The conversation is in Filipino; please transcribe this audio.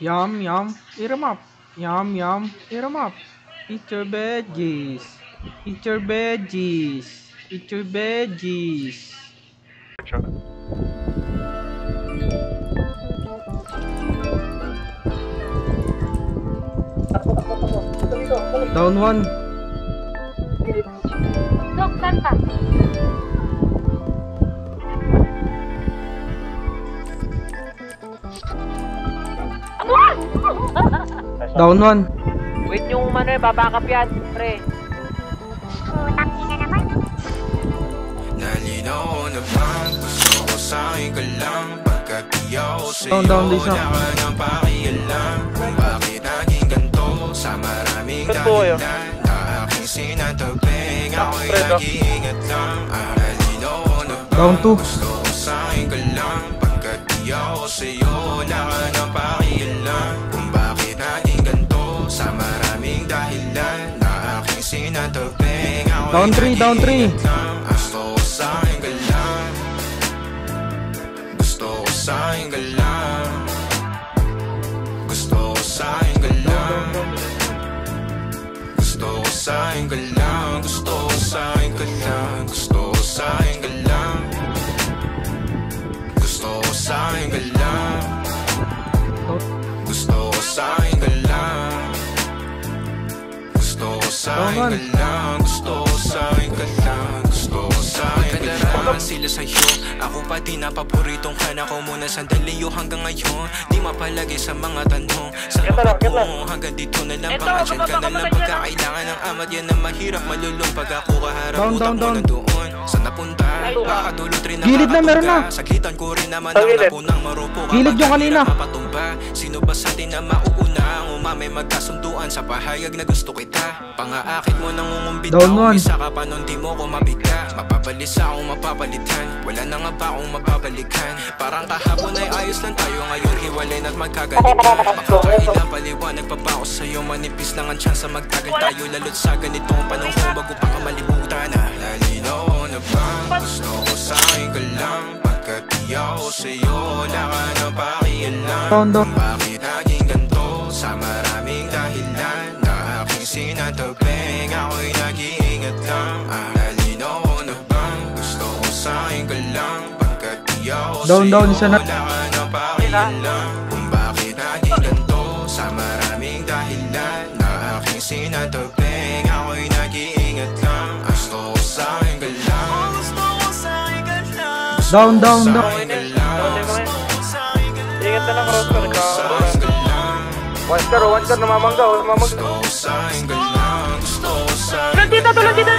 Yum, yum, eat 'em up. Yum, yum, eat 'em up. Eat your veggies. Eat your veggies. Eat your veggies. Down one. Dok, saan ka? Down one. Wait yung ano, babakap yan, pre. Putang ina naman. Nalinaw na bang gusto ko sa'yo ka lang. Pagkat di ako sa'yo, Down, Lisa. wala ka nang pakialam. Kung bakit naging ganito sa maraming dahilan na aking sinatagping. Ako'y nag-iingat lang. Nalinaw na Down bang two. gusto ko sa'yo ka lang. Pagkat di ako sa'yo, wala ka nang pakialam. Kung bakit naging ganito sa maraming dahilan na aking sinatagping. Down three, down three. Gusto ko sa'yo ka lang. Gusto ko sa'yo ka lang. Gusto ko sa'yo ka lang. Gusto ko sa'yo ka lang. Gusto ko sa'yo ka lang. Gusto ko sa'yo ka lang. Gusto ko sa'yo ka lang. Gusto ko sa'yo ka lang. Gusto ko sa'yo ka lang. Gusto ko sa'yo ka lang. Gusto ko sa'yo ka lang. Sila sa'yo, ako pa din na paboritong ka na ko muna sandali yo hanggang ngayon. Di mapalagi sa mga tanong. Saan ka po hanggang dito na lang. Baka dyan ka na lang pagkakailangan ng amat. Yan ang mahirap malulong pag ako kaharap. Utang mo na doon. Saan napunta? Baka dulot rin na Gilid na, meron na. Saglitan ko rin naman ang napunang marupo. Gilid yung kanina. Sino ba sa atin na mauuna? Ang umamay magkasunduan sa pahayag na gusto kita. Pangaakit mo nang umumbitaw. Down one. Isa ka pa nun di mo ko mabigla. Mapapalis akong mapapalitan. Wala na nga ba akong mapapalikan? Parang kahapon ay ayos lang tayo. Ngayon hiwalay na't magkagalitan. Makakailang paliwanag pa ba ako sa'yo? Manipis lang ang tsansa magtagal tayo. Lalo't sa ganitong panahon bago pa ka malimutan na. Lalinaw na bang gusto ko sa'yo ka lang. Pagkat di ako sa'yo, wala ka na pakialam. Tondo. Bakit naging ganito sa maraming dahilan na aking sinatagping. Ako'y nag-iingat lang. Nalinaw na bang gusto ko sa'yo ka lang. Pagkat di ako Down, sa'yo, down, isa na. wala ka na pakialam. Kung bakit naging ganito sa maraming dahilan na aking sinatagping. Ako'y nag-iingat lang. Gusto ko sa'yo ka lang. Gusto ko sa'yo ka lang. Down, down, down. Ingat na lang, Rosker ka. One star, namamangga, namamangga. Tulad dito, tulad dito!